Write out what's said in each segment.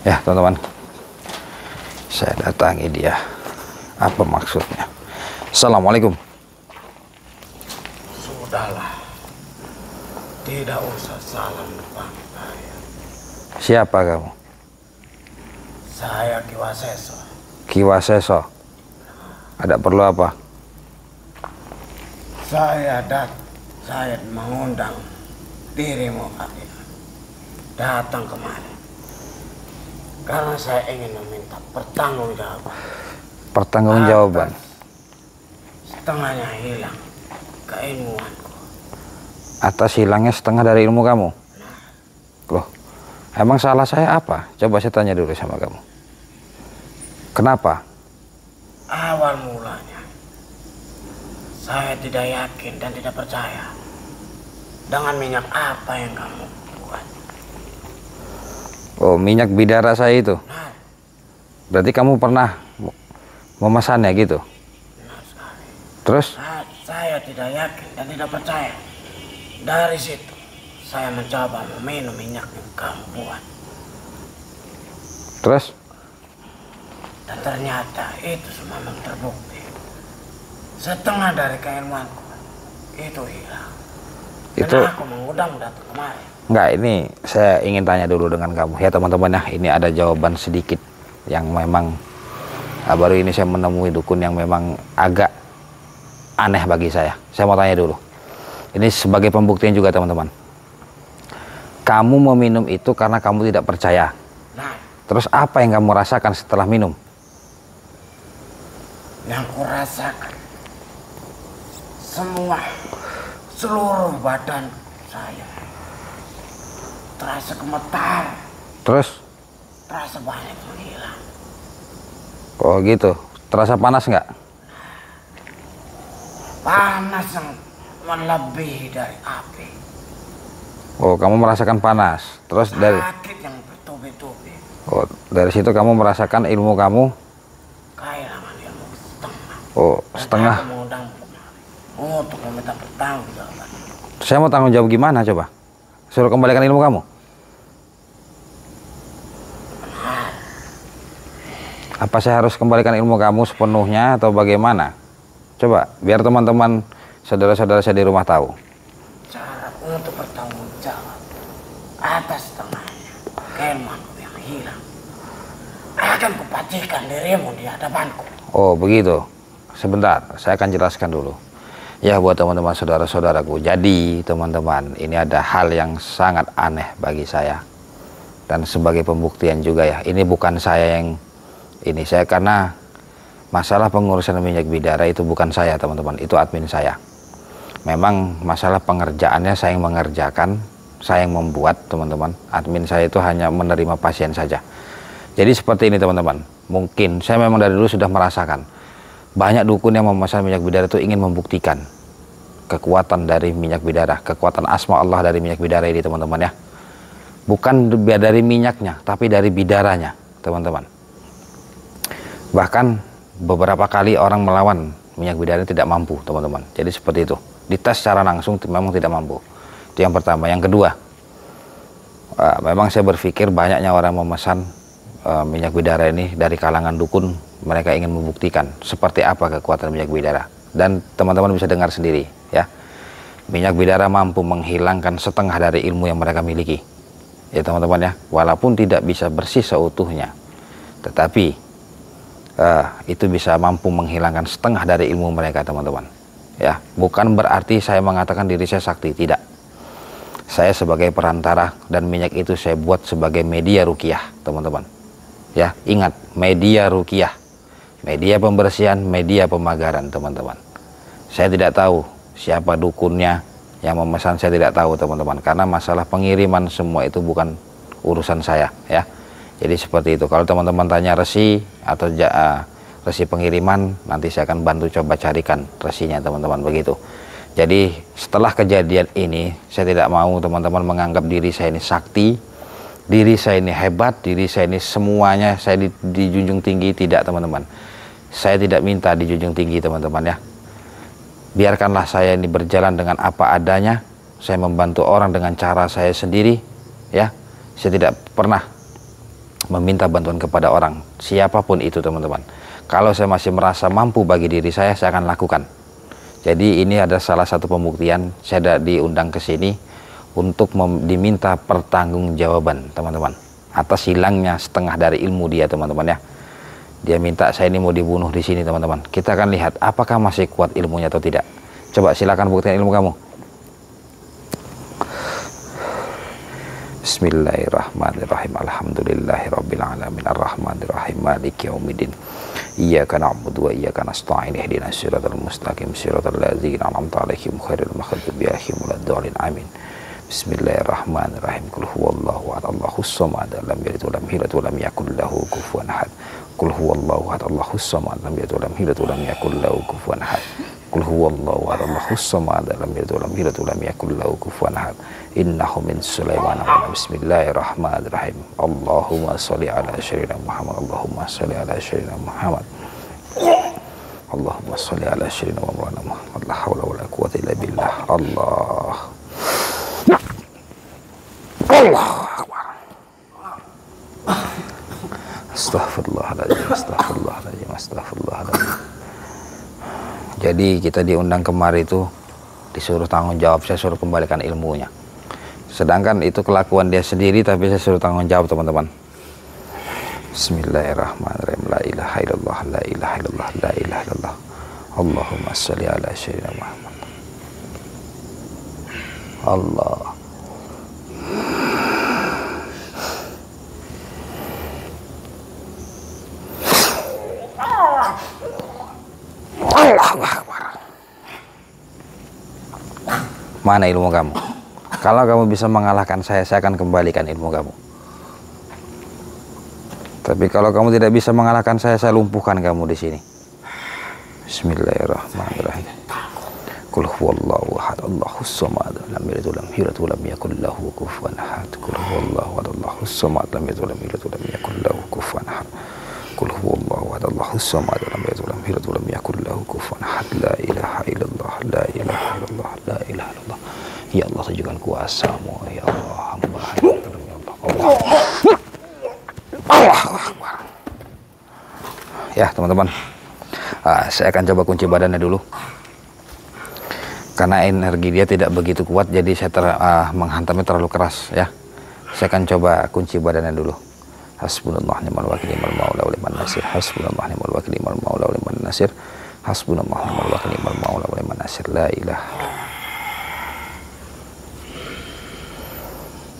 Ya teman-teman, saya datangi dia. Apa maksudnya? Assalamualaikum. Sudahlah, tidak usah salam depan saya. Siapa kamu? Saya Ki Waseso. Ki Waseso. Ada perlu apa? Saya mengundang dirimu datang kemari karena saya ingin meminta pertanggungjawaban. Pertanggungjawaban? Setengahnya hilang keilmuanku. Atas hilangnya setengah dari ilmu kamu? Loh, emang salah saya apa? Coba saya tanya dulu sama kamu. Kenapa? Awal mulanya saya tidak yakin dan tidak percaya dengan minyak apa yang kamu buat. Oh, minyak bidara saya itu? Nah, berarti kamu pernah memesannya gitu? benar sekali. Terus? Saya tidak yakin dan tidak percaya. Dari situ saya mencoba meminum minyak yang kamu buat. Terus? Dan ternyata itu semua memang terbukti. Setengah dari keilmuanku itu hilang. Itu Dan aku mengundang datang kemari. enggak, ini saya ingin tanya dulu dengan kamu ya teman-teman ya. Ini ada jawaban sedikit yang memang baru ini saya menemui dukun yang memang agak aneh bagi saya. Saya mau tanya dulu. Ini sebagai pembuktian juga teman-teman. Kamu meminum itu karena kamu tidak percaya. Nah, Terus apa yang kamu rasakan setelah minum? yang kurasakan seluruh badan saya terasa gemetar, Terus? terasa banyak menghilang. Oh gitu. Terasa panas nggak? Panas yang melebihi dari api. Oh, kamu merasakan panas. Terus dari Sakit yang bertubi-tubi. dari situ kamu merasakan ilmu kamu. Kehilangan ilmu setengah. Oh, Dan setengah. aku mengundang untuk meminta pertanggungjawaban. Saya mau tanggung jawab gimana coba? Suruh kembalikan ilmu kamu. Apa saya harus kembalikan ilmu kamu sepenuhnya atau bagaimana? Coba, biar teman-teman, saudara-saudara saya di rumah tahu. Cara untuk bertanggung jawab atas setengahnya keilmuanku yang hilang, akan kupatihkan dirimu di hadapanku. Oh, begitu. Sebentar, saya akan jelaskan dulu. Ya, buat teman-teman saudara-saudaraku. Jadi, teman-teman, ini ada hal yang sangat aneh bagi saya. Dan sebagai pembuktian juga ya, ini bukan saya yang ini, saya karena masalah pengurusan minyak bidara itu bukan saya teman-teman, itu admin saya. Memang masalah pengerjaannya saya yang mengerjakan, saya yang membuat teman-teman. Admin saya itu hanya menerima pasien saja. Jadi seperti ini teman-teman, mungkin saya memang dari dulu sudah merasakan banyak dukun yang memesan minyak bidara itu ingin membuktikan kekuatan dari minyak bidara, kekuatan asma Allah dari minyak bidara ini teman-teman ya. Bukan dari minyaknya, tapi dari bidaranya teman-teman. Bahkan beberapa kali orang melawan minyak bidara tidak mampu teman-teman. Jadi seperti itu, dites secara langsung memang tidak mampu. Itu yang pertama. Yang kedua, memang saya berpikir banyaknya orang memesan minyak bidara ini dari kalangan dukun. Mereka ingin membuktikan seperti apa kekuatan minyak bidara. Dan teman-teman bisa dengar sendiri ya, minyak bidara mampu menghilangkan setengah dari ilmu yang mereka miliki ya teman-teman ya. Walaupun tidak bisa bersih seutuhnya, tetapi itu bisa mampu menghilangkan setengah dari ilmu mereka teman-teman ya. Bukan berarti saya mengatakan diri saya sakti, tidak. Saya sebagai perantara dan minyak itu saya buat sebagai media ruqyah teman-teman ya. Ingat, media ruqyah, media pembersihan, media pemagaran teman-teman. Saya tidak tahu siapa dukunnya yang memesan, saya tidak tahu teman-teman, karena masalah pengiriman semua itu bukan urusan saya ya. Jadi seperti itu. Kalau teman-teman tanya resi atau resi pengiriman, nanti saya akan bantu coba carikan resinya teman-teman, begitu. Jadi setelah kejadian ini, saya tidak mau teman-teman menganggap diri saya ini sakti, diri saya ini hebat, diri saya ini semuanya saya dijunjung tinggi. Tidak teman-teman, saya tidak minta dijunjung tinggi teman-teman ya. Biarkanlah saya ini berjalan dengan apa adanya. Saya membantu orang dengan cara saya sendiri ya. Saya tidak pernah meminta bantuan kepada orang, siapapun itu teman-teman. Kalau saya masih merasa mampu bagi diri saya akan lakukan. Jadi ini ada salah satu pembuktian, saya diundang ke sini untuk diminta pertanggungjawaban teman-teman, atas hilangnya setengah dari ilmu dia teman-teman ya. Dia minta saya ini mau dibunuh di sini teman-teman. Kita akan lihat apakah masih kuat ilmunya atau tidak. Coba silakan buktikan ilmu kamu. Bismillahirrahmanirrahim. Alhamdulillahirabbil alamin arrahmanirrahim maliki yaumiddin. Iyyaka na'budu wa iyyaka nasta'in ihdinas siratal mustaqim siratal ladzina an'amta 'alaihim ghairil maghdubi 'alaihim waladdallin amin. Bismillahirrahmanirrahim. Qul huwallahu ahad Allahus samad lam yalid wa lam yulad wa lam yakul lahu kufuwan ahad. Qul huwallahu ahad Allahus samad lam yalid wa lam yulad wa lam yakul lahu kufuwan ahad. Qul huwallahu ahad Allahus samad lam yalid wa lam yulad wa lam yakul lahu kufuwan ahad. Innahu min Sulaiman. Bismillahirrahmanirrahim. Allahumma shalli ala sayyidina Muhammad. Allahumma shalli ala sayyidina Muhammad. Allahumma shalli ala sayyidina Muhammad. La haula wala quwwata illa billah. Allahu akbar. Astaghfirullahaladzim, astaghfirullahaladzim, astaghfirullahaladzim. Jadi kita diundang kemari itu disuruh tanggung jawab, saya suruh kembalikan ilmunya. Sedangkan itu kelakuan dia sendiri, tapi saya suruh tanggung jawab teman-teman. Bismillahirrahmanirrahim. La ilaha illallah, la ilaha illallah, la ilaha illallah. Allahumma shalli ala sayyidina Muhammad. Allah. Allahu Akbar. Mana ilmu kamu? Kalau kamu bisa mengalahkan saya akan kembalikan ilmu kamu. Tapi kalau kamu tidak bisa mengalahkan saya lumpuhkan kamu di sini. Bismillahirrahmanirrahim. Qul huwallahu ahad Allahus samad lam yalid wa lam yulad wa lam yakul lahu kufuwan ahad. Qul huwallahu ahad Allahus samad lam yalid wa lam yulad wa lam yakul lahu kufuwan ahad. Qul huwallahu ahad Allahus samad lam yalid wa lam yulad wa lam yakul lahu kufuwan ahad. La ilaha illallah, la ilaha illallah, la ilaha illallah. Ya Allah, tunjukkan kuasa-Mu ya Allah, hamba ya Allah. Allahu Akbar. Ya teman-teman, saya akan coba kunci badannya dulu karena energi dia tidak begitu kuat, jadi saya menghantamnya terlalu keras ya. Saya akan coba kunci badannya dulu. Hasbunallah ni'mal wakil ni'mal maula wa ni'man nasir. Hasbunallah ni'mal wakil ni'mal maula wa ni'man nasir. Hasbunallah ni'mal wakil ni'mal maula wa ni'man nasir. La ilaha.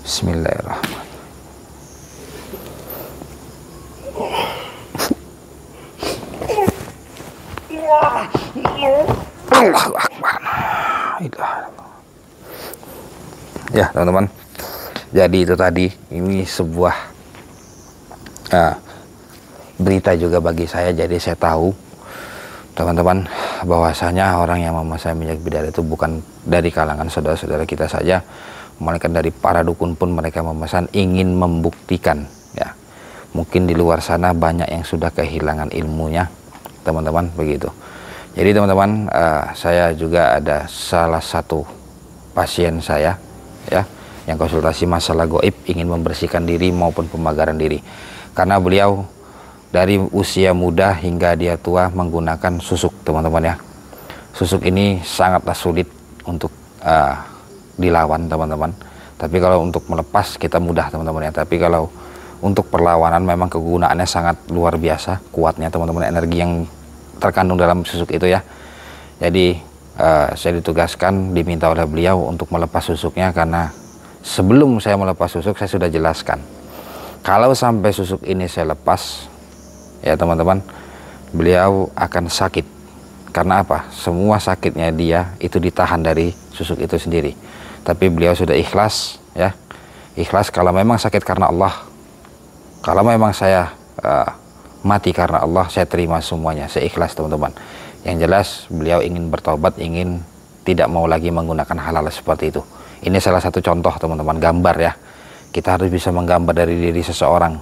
Bismillahirrahmanirrahim. Allahu Akbar. Ya teman-teman, jadi itu tadi, ini sebuah berita juga bagi saya. Jadi saya tahu teman-teman bahwasanya orang yang memesan minyak bidara itu bukan dari kalangan saudara-saudara kita saja, melainkan dari para dukun pun mereka memesan ingin membuktikan ya. Mungkin di luar sana banyak yang sudah kehilangan ilmunya teman-teman, begitu. Jadi teman-teman, saya juga ada salah satu pasien saya ya yang konsultasi masalah goib, ingin membersihkan diri maupun pemagaran diri, karena beliau dari usia muda hingga dia tua menggunakan susuk teman-teman ya. Susuk ini sangatlah sulit untuk dilawan teman-teman, tapi kalau untuk melepas kita mudah teman-teman ya. Tapi kalau untuk perlawanan memang kegunaannya sangat luar biasa kuatnya teman-teman, energi yang terkandung dalam susuk itu ya. Jadi saya ditugaskan, diminta oleh beliau untuk melepas susuknya, karena sebelum saya melepas susuk saya sudah jelaskan kalau sampai susuk ini saya lepas ya teman-teman, beliau akan sakit. Karena apa? Semua sakitnya dia itu ditahan dari susuk itu sendiri. Tapi beliau sudah ikhlas ya, ikhlas. Kalau memang sakit karena Allah, kalau memang saya mati karena Allah, saya terima semuanya, saya ikhlas teman-teman. Yang jelas beliau ingin bertobat, ingin tidak mau lagi menggunakan hal-hal seperti itu. Ini salah satu contoh teman-teman, gambar ya. Kita harus bisa menggambar dari diri seseorang,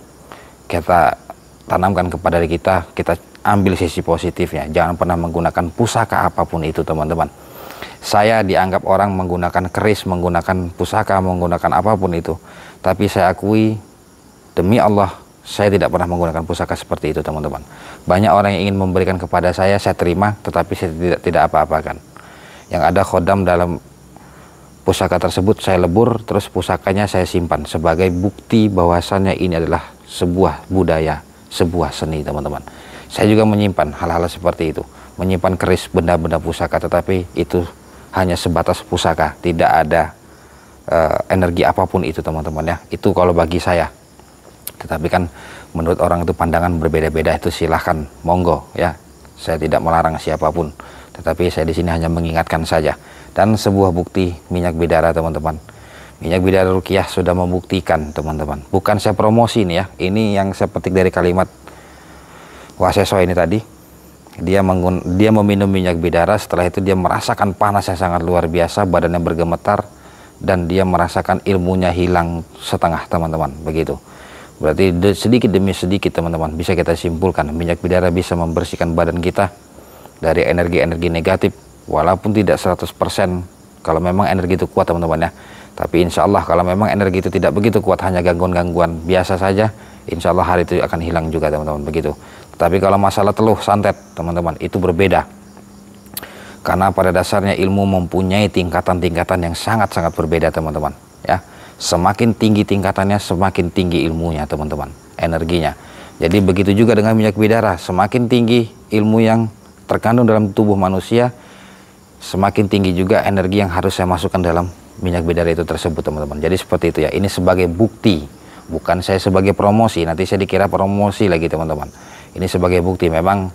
kita tanamkan kepada diri kita ambil sisi positifnya. Jangan pernah menggunakan pusaka apapun itu teman-teman. Saya dianggap orang menggunakan keris, menggunakan pusaka, menggunakan apapun itu, tapi saya akui demi Allah, Saya tidak pernah menggunakan pusaka seperti itu, teman-teman. Banyak orang yang ingin memberikan kepada saya terima, tetapi saya tidak apa-apakan. Yang ada khodam dalam pusaka tersebut saya lebur, terus pusakanya saya simpan sebagai bukti bahwasannya ini adalah sebuah budaya, sebuah seni, teman-teman. Saya juga menyimpan hal-hal seperti itu, menyimpan keris benda-benda pusaka, tetapi itu hanya sebatas pusaka, tidak ada energi apapun itu, teman-teman ya. Itu kalau bagi saya. Tetapi kan menurut orang itu pandangan berbeda-beda, itu silahkan, monggo ya. Saya tidak melarang siapapun, tetapi saya di sini hanya mengingatkan saja. Dan sebuah bukti minyak bidara, teman-teman. Minyak bidara ruqyah sudah membuktikan, teman-teman. Bukan saya promosi nih ya. Ini yang saya petik dari kalimat Waseso ini tadi. Dia meminum minyak bidara, setelah itu dia merasakan panas yang sangat luar biasa, badannya bergemetar, dan dia merasakan ilmunya hilang setengah, teman-teman. Begitu. Berarti sedikit demi sedikit, teman-teman, bisa kita simpulkan minyak bidara bisa membersihkan badan kita dari energi-energi negatif, walaupun tidak 100% kalau memang energi itu kuat, teman-teman ya. Tapi insya Allah kalau memang energi itu tidak begitu kuat, hanya gangguan-gangguan biasa saja, insya Allah hari itu akan hilang juga, teman-teman, begitu. Tapi kalau masalah teluh santet, teman-teman, itu berbeda. Karena pada dasarnya ilmu mempunyai tingkatan-tingkatan yang sangat-sangat berbeda, teman-teman ya. Semakin tinggi tingkatannya, semakin tinggi ilmunya, teman-teman, energinya. Jadi begitu juga dengan minyak bidara, semakin tinggi ilmu yang terkandung dalam tubuh manusia, semakin tinggi juga energi yang harus saya masukkan dalam minyak bidara itu tersebut, teman-teman. Jadi seperti itu ya, ini sebagai bukti, bukan saya sebagai promosi, nanti saya dikira promosi lagi, teman-teman. Ini sebagai bukti, memang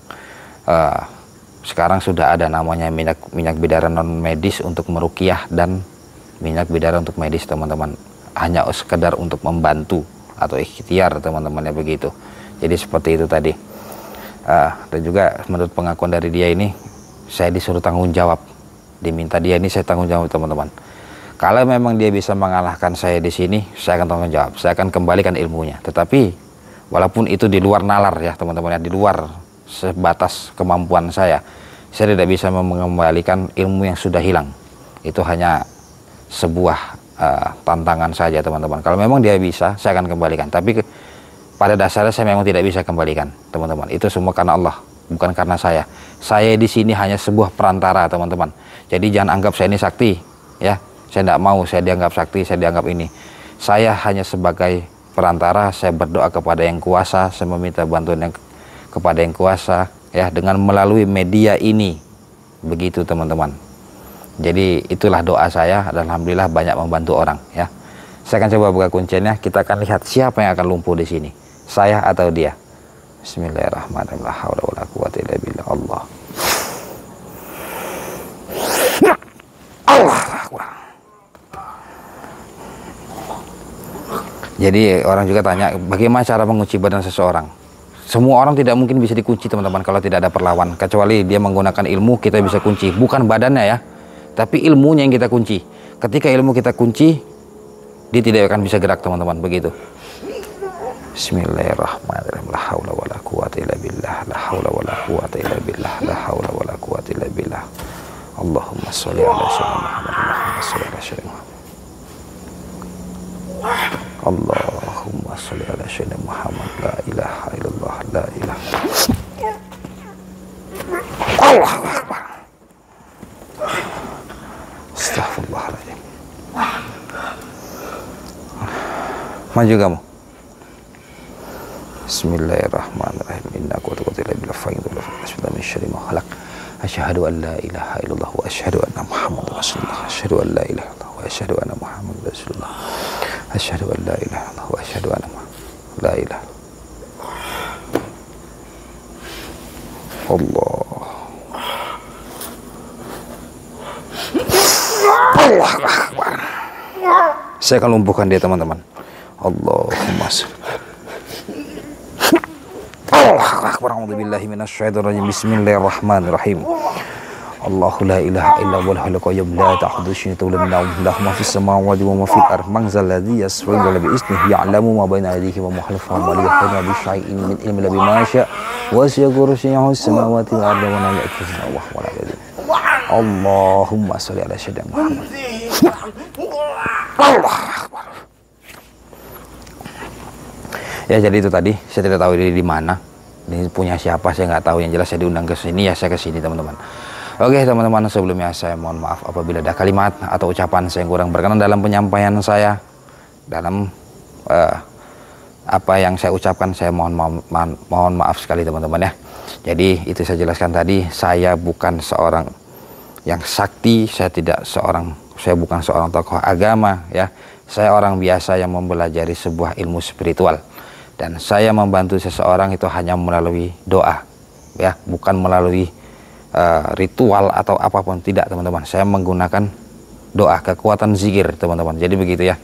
sekarang sudah ada namanya minyak bidara non medis untuk meruqyah dan minyak bidara untuk medis, teman-teman. Hanya sekedar untuk membantu atau ikhtiar, teman-teman ya, begitu. Jadi seperti itu tadi. Dan juga menurut pengakuan dari dia ini, saya disuruh tanggung jawab, diminta dia ini saya tanggung jawab, teman-teman. Kalau memang dia bisa mengalahkan saya di sini, saya akan tanggung jawab, saya akan kembalikan ilmunya. Tetapi walaupun itu di luar nalar ya, teman-teman ya, di luar sebatas kemampuan saya tidak bisa mengembalikan ilmu yang sudah hilang. Itu hanya sebuah tantangan saja, teman-teman. Kalau memang dia bisa, saya akan kembalikan. Tapi pada dasarnya saya memang tidak bisa kembalikan, teman-teman. Itu semua karena Allah, bukan karena saya. Saya di sini hanya sebuah perantara, teman-teman. Jadi jangan anggap saya ini sakti, ya. Saya tidak mau saya dianggap sakti, saya dianggap ini. Saya hanya sebagai perantara. Saya berdoa kepada yang kuasa, saya meminta bantuan kepada yang kuasa, ya, dengan melalui media ini. Begitu, teman-teman. Jadi itulah doa saya, dan alhamdulillah banyak membantu orang ya. Saya akan coba buka kuncinya, kita akan lihat siapa yang akan lumpuh di sini, saya atau dia. Bismillahirrahmanirrahim. La haula wala quwwata illa billah. Allah Akbar. Jadi orang juga tanya, bagaimana cara mengunci badan seseorang? Semua orang tidak mungkin bisa dikunci, teman-teman, kalau tidak ada perlawan. Kecuali dia menggunakan ilmu, kita bisa kunci, bukan badannya ya, tapi ilmunya yang kita kunci. Ketika ilmu kita kunci, dia tidak akan bisa gerak, teman-teman, begitu. Bismillahirrahmanirrahim. La haula wala quwwata illa billah. La haula wala quwwata illa billah. La haula wala quwwata illa billah. Allahumma sholli ala sayyidina Muhammad. Allahumma sholli ala sayyidina Muhammad. Allahumma sholli ala sayyidina Muhammad. La ilaha illallah. La ilaha. Allahu akbar. Astaghfirullahaladzim. Maju kamu. Bismillahirrahmanirrahim. Inna quwwata illa billah. Asbillahi min syarri ma khalaq. Asyhadu an la ilaha illallah wa asyhadu anna Muhammadar Rasulullah. Asyhadu an la ilaha illallah wa asyhadu anna Muhammadar Rasulullah. Asyhadu an la ilaha illallah wa asyhadu anna Muhammadar la ilaha. Allah Akbar. Saya akan lumpuhkan dia, teman-teman. Allahumma sholli. Allahu akbar. A'udzubillahi minasyaitonir rajim. Bismillahirrahmanirrahim. Allahu la ilaha illa huwal hayyul qayyum la ta'khudhuhu sinatun wa la nawm lahu ma fis samawati wa ma fil ardh man zal ladzi yashfa'u illa bi idhnihi ya'lamu ma bayna aydihim wa ma khalfahum wa la yuhituna bi shay'in min ilmihi illa bima sha'a wa wasi'a kursiyuhu as-samawati wal arda wa la ya'uduhu wa huwal 'aliyyul 'azim. Allahumma sholli ala sayyidina Muhammad. Allah Akbar. Ya, jadi itu tadi, saya tidak tahu ini di mana, ini punya siapa saya nggak tahu, yang jelas saya diundang ke sini ya saya ke sini teman-teman. Oke teman-teman, sebelumnya saya mohon maaf apabila ada kalimat atau ucapan saya yang kurang berkenan dalam penyampaian saya, dalam apa yang saya ucapkan, saya mohon maaf sekali teman-teman ya. Jadi itu saya jelaskan tadi, saya bukan seorang yang sakti, saya bukan seorang tokoh agama ya. Saya orang biasa yang mempelajari sebuah ilmu spiritual, dan saya membantu seseorang itu hanya melalui doa ya, bukan melalui ritual atau apapun, tidak teman-teman. Saya menggunakan doa, kekuatan zikir teman-teman. Jadi begitu ya.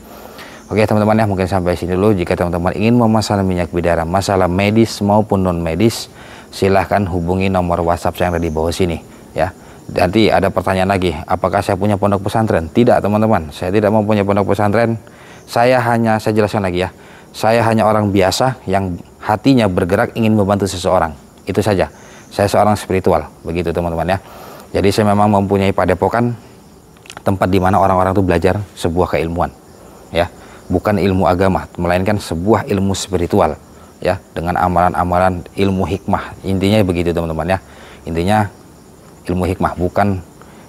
Oke teman-teman ya, mungkin sampai sini dulu. Jika teman-teman ingin memesan minyak bidara, masalah medis maupun non medis, silahkan hubungi nomor WhatsApp saya yang ada di bawah sini ya. Nanti ada pertanyaan lagi, apakah saya punya pondok pesantren? Tidak teman-teman, saya tidak mempunyai pondok pesantren. Saya jelaskan lagi ya, saya hanya orang biasa yang hatinya bergerak ingin membantu seseorang, itu saja. Saya seorang spiritual, begitu teman-teman ya. Jadi saya memang mempunyai padepokan, tempat di mana orang-orang itu belajar sebuah keilmuan ya, bukan ilmu agama, melainkan sebuah ilmu spiritual ya, dengan amalan-amalan ilmu hikmah. Intinya begitu teman-teman ya, intinya ilmu hikmah, bukan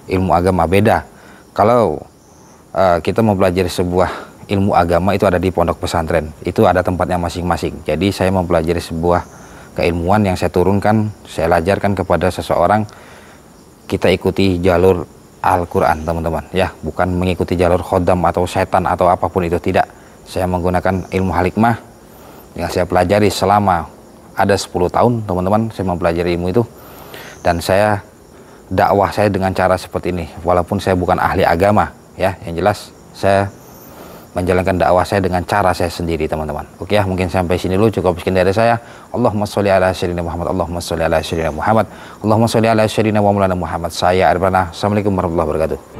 ilmu agama, beda. Kalau kita mau belajar sebuah ilmu agama itu ada di pondok pesantren, itu ada tempatnya masing-masing. Jadi saya mempelajari sebuah keilmuan yang saya turunkan, saya ajarkan kepada seseorang, kita ikuti jalur Al-Quran teman-teman ya, bukan mengikuti jalur khodam atau setan atau apapun itu, tidak. Saya menggunakan ilmu hikmah yang saya pelajari selama ada 10 tahun teman-teman, saya mempelajari ilmu itu, dan saya dakwah saya dengan cara seperti ini, walaupun saya bukan ahli agama ya, yang jelas saya menjalankan dakwah saya dengan cara saya sendiri teman-teman. Oke ya, mungkin sampai sini dulu, cukup sekian dari saya. Allahumma sholli ala sayyidina Muhammad, Allahumma sholli ala sayyidina Muhammad, Allahumma sholli ala sayyidina wa maulana Muhammad. Saya Arifana, assalamualaikum warahmatullahi wabarakatuh.